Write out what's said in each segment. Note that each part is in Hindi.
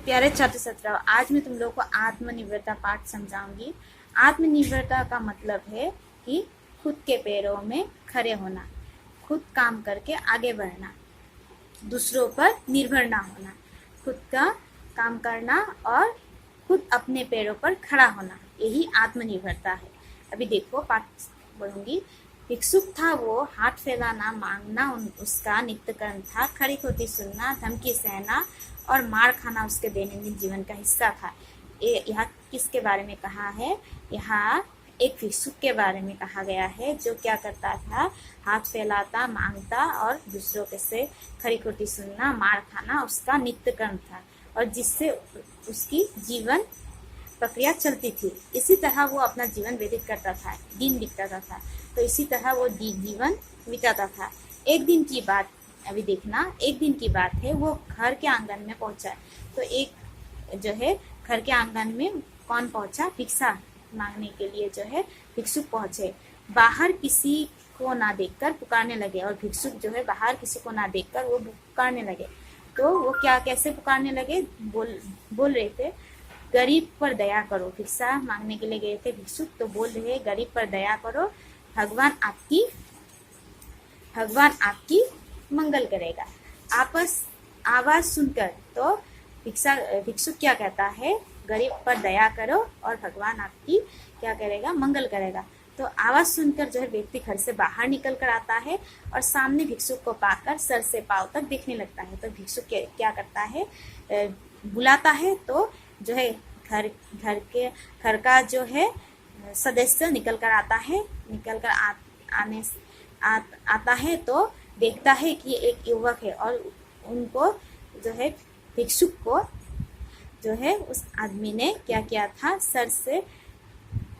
प्यारे छात्र छात्राओं, आज मैं तुम लोग को आत्मनिर्भरता पाठ समझाऊंगी। आत्मनिर्भरता का मतलब है कि खुद के पैरों में खड़े होना, खुद काम करके आगे बढ़ना, दूसरों पर निर्भर ना होना, खुद का काम करना और खुद अपने पैरों पर खड़ा होना, यही आत्मनिर्भरता है। अभी देखो पाठ बोलूंगी। भिक्षुक था वो, हाथ फैलाना मांगना उसका नित्य कर्म था, खड़ी खोटी सुनना, धमकी सहना और मार खाना उसके दैनंदिन जीवन का हिस्सा था। यहाँ किसके बारे में कहा है? यहाँ एक भिक्षुक के बारे में कहा गया है जो क्या करता था, हाथ फैलाता, मांगता और दूसरों के से खड़ी खोटी सुनना, मार खाना उसका नित्य कर्म था और जिससे उसकी जीवन प्रक्रिया चलती थी। इसी तरह वो अपना जीवन व्यतीत करता था, दिन बिताता था। तो इसी तरह वो जीवन बिताता था। एक दिन की बात अभी देखना, एक दिन की बात है, वो घर के आंगन में पहुंचा। तो एक जो है घर के आंगन में कौन पहुंचा? भिक्षा मांगने के लिए जो है भिक्षुक पहुंचे। बाहर किसी को ना देखकर पुकारने लगे और भिक्षुक जो है बाहर किसी को ना देखकर वो पुकारने लगे। तो वो कैसे पुकारने लगे? बोल रहे थे, गरीब पर दया करो। भिक्षा मांगने के लिए गए थे भिक्षुक, तो बोल रहे गरीब पर दया करो, भगवान आपकी मंगल करेगा। आवाज सुनकर तो भिक्षुक क्या कहता है? गरीब पर दया करो और भगवान आपकी क्या करेगा? मंगल करेगा। तो आवाज सुनकर जो है व्यक्ति घर से बाहर निकल कर आता है और सामने भिक्षुक को पाकर सर से पांव तक देखने लगता है। तो भिक्षुक क्या करता है? बुलाता है। तो जो है घर का जो है सदस्य निकल कर आता है, आता है तो देखता है कि एक युवक है और उनको जो है भिक्षुक को जो है उस आदमी ने क्या किया था? सर से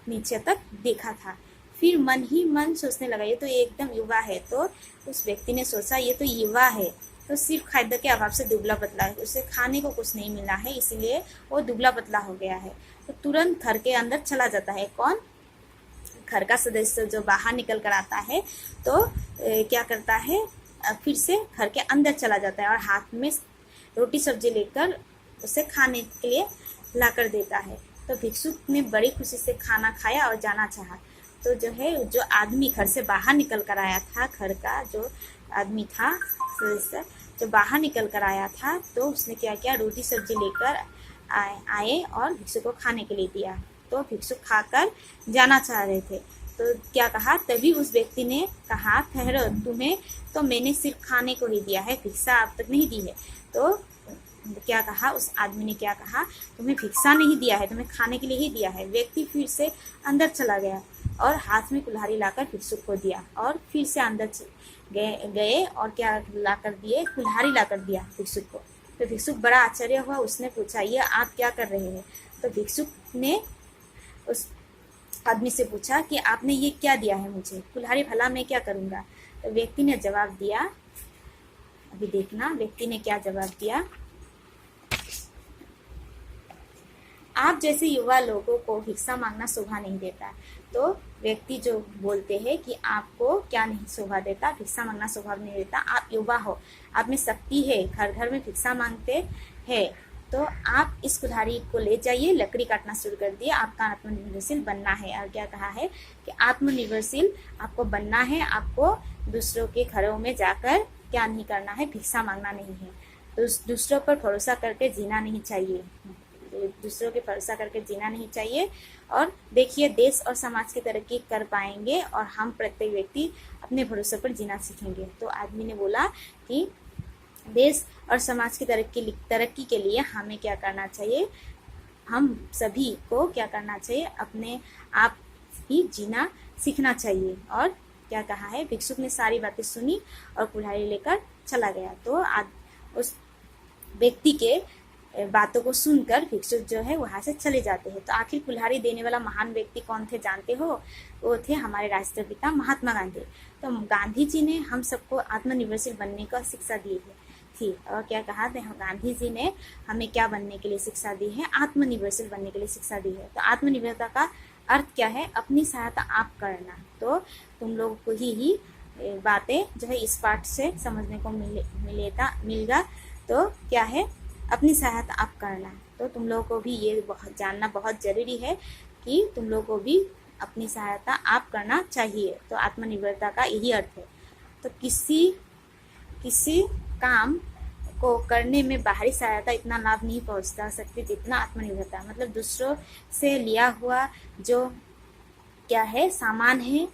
नीचे तक देखा था। फिर मन ही मन सोचने लगा, ये तो एकदम युवा है। तो उस व्यक्ति ने सोचा ये तो युवा है, तो सिर्फ खाद्य के अभाव से दुबला पतला है, उसे खाने को कुछ नहीं मिला है, इसीलिए वो दुबला पतला हो गया है। तो तुरंत घर के अंदर चला जाता है। कौन? घर का सदस्य जो बाहर निकल कर आता है तो क्या करता है? फिर से घर के अंदर चला जाता है और हाथ में रोटी सब्जी लेकर उसे खाने के लिए ला कर देता है। तो भिक्षुक ने बड़ी खुशी से खाना खाया और जाना चाहा। तो जो आदमी घर से बाहर निकल कर आया था, घर का जो आदमी था सदस्य जो बाहर निकल कर आया था, तो उसने क्या किया? रोटी सब्जी लेकर आए और भिक्षुक को खाने के लिए दिया। तो भिक्षुक खाकर जाना चाह रहे थे, तो क्या कहा? तभी उस व्यक्ति ने कहा, ठहरो, तुम्हें तो मैंने सिर्फ खाने को ही दिया है, भिक्षा अब तक नहीं दी है। तो क्या कहा? उस आदमी ने क्या कहा? तुम्हें भिक्षा नहीं दिया है, तुम्हें खाने के लिए ही दिया है। व्यक्ति फिर से अंदर चला गया और हाथ में कुल्हाड़ी लाकर भिक्षुक को दिया और फिर से अंदर गए और क्या लाकर दिए? कुल्हाड़ी लाकर दिया भिक्षुक को। तो भिक्षुक बड़ा आश्चर्य हुआ, उसने पूछा, ये आप क्या कर रहे हैं? तो भिक्षुक ने उस आदमी से पूछा कि आपने ये क्या दिया है मुझे? कुल्हाड़ी भला मैं क्या करूँगा? तो व्यक्ति ने जवाब दिया, अभी देखना व्यक्ति ने क्या जवाब दिया। आप जैसे युवा लोगों को भिक्षा मांगना शोभा नहीं देता। तो व्यक्ति जो बोलते हैं कि आपको क्या नहीं शोभा देता? भिक्षा मांगना शोभा नहीं देता। आप युवा हो, आप में शक्ति है, घर घर में भिक्षा मांगते हैं, तो आप इस कुल्हाड़ी को ले जाइए, लकड़ी काटना शुरू कर दिए, आपका आत्मनिर्भरशील बनना है। और क्या कहा है कि आत्मनिर्भरशील आपको बनना है, आपको दूसरों के घरों में जाकर क्या नहीं करना है? भिक्षा मांगना नहीं है। तो दूसरों पर भरोसा करके जीना नहीं चाहिए, दूसरों के भरोसा करके जीना नहीं चाहिए। और देखिए, देश और समाज की तरक्की कर पाएंगे और हम प्रत्येक व्यक्ति अपने भरोसे पर जीना सीखेंगे। तो आदमी ने बोला कि देश और समाज की तरक्की के लिए हमें क्या करना चाहिए? हम सभी को क्या करना चाहिए? अपने आप ही जीना सीखना चाहिए। और क्या कहा है? भिक्षुक ने सारी बातें सुनी और कुल्हाड़ी लेकर चला गया। तो उस व्यक्ति के बातों को सुनकर भिक्षुक जो है वहां से चले जाते हैं। तो आखिर कुल्हाड़ी देने वाला महान व्यक्ति कौन थे जानते हो? वो थे हमारे राष्ट्रपिता महात्मा गांधी। तो गांधी जी ने हम सबको आत्मनिर्भरशील बनने का शिक्षा दी थी। और क्या कहा? गांधी जी ने हमें क्या बनने के लिए शिक्षा दी है? आत्मनिर्भरशील बनने के लिए शिक्षा दी है। तो आत्मनिर्भरता का अर्थ क्या है? अपनी सहायता आप करना। तो तुम लोगों को ही बातें जो है इस पाठ से समझने को मिलेगा। तो क्या है? अपनी सहायता आप करना। तो तुम लोगों को भी ये बहुत जानना बहुत ज़रूरी है कि तुम लोगों को भी अपनी सहायता आप करना चाहिए। तो आत्मनिर्भरता का यही अर्थ है। तो किसी काम को करने में बाहरी सहायता इतना लाभ नहीं पहुंचा सकती जितना आत्मनिर्भरता। मतलब दूसरों से लिया हुआ जो क्या है सामान है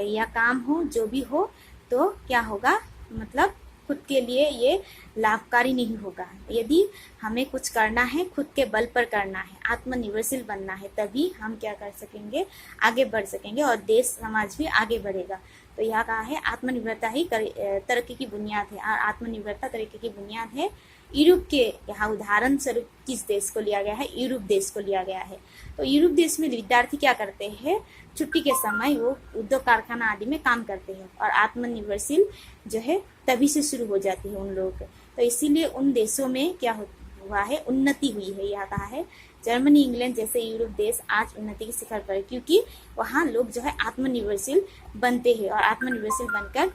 या काम हो जो भी हो, तो क्या होगा, मतलब खुद के लिए ये लाभकारी नहीं होगा। यदि हमें कुछ करना है खुद के बल पर करना है, आत्मनिर्भरशील बनना है, तभी हम क्या कर सकेंगे, आगे बढ़ सकेंगे और देश समाज भी आगे बढ़ेगा। तो यह कहा है आत्मनिर्भरता ही तरक्की की बुनियाद है। और आत्मनिर्भरता तरक्की की बुनियाद है। यूरोप के यहाँ उदाहरण स्वरूप किस देश को लिया गया है, यूरोप देश को लिया गया है। तो यूरोप देश में विद्यार्थी क्या करते हैं, छुट्टी के समय वो उद्योग कारखाना आदि में काम करते हैं और आत्मनिर्भरशील जो है तभी से शुरू हो जाती है उन लोगों को। तो इसीलिए उन देशों में क्या हुआ है, उन्नति हुई है। यह कहा है जर्मनी, इंग्लैंड जैसे यूरोप देश आज उन्नति के शिखर पर है, क्योंकि वहाँ लोग जो है आत्मनिर्भरशील बनते हैं और आत्मनिर्भरशील बनकर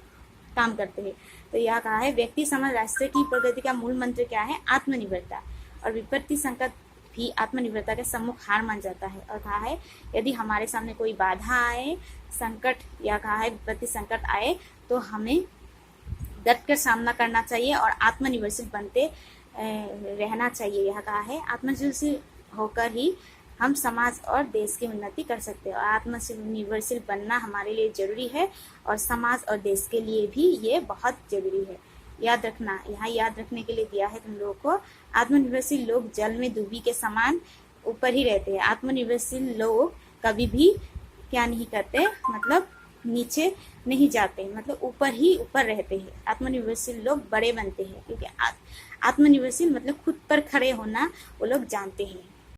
काम करते हैं। तो यह कहा है व्यक्ति समाज राष्ट्र की प्रगति का मूल मंत्र क्या है, आत्मनिर्भरता। और विपत्ति संकट भी आत्मनिर्भरता के सम्मुख हार मान जाता है। और कहा है यदि हमारे सामने कोई बाधा आए, संकट, या कहा है विपत्ति संकट आए, तो हमें डट कर सामना करना चाहिए और आत्मनिर्भरशील बनते रहना चाहिए। यह कहा है आत्मनिर्भरशील होकर ही हम समाज और देश की उन्नति कर सकते हैं। और आत्मनिर्भरशील बनना हमारे लिए जरूरी है और समाज और देश के लिए भी ये बहुत जरूरी है। याद रखना, यहाँ याद रखने के लिए दिया है तुम लोगों को, आत्मनिर्भरशील लोग जल में डूबी के समान ऊपर ही रहते हैं। आत्मनिर्भरशील लोग कभी भी क्या नहीं करते, मतलब नीचे नहीं जाते, मतलब ऊपर ही ऊपर रहते हैं। आत्मनिर्भरशील लोग बड़े बनते हैं, क्योंकि आत्मनिर्भरशील मतलब खुद पर खड़े होना वो लोग जानते हैं।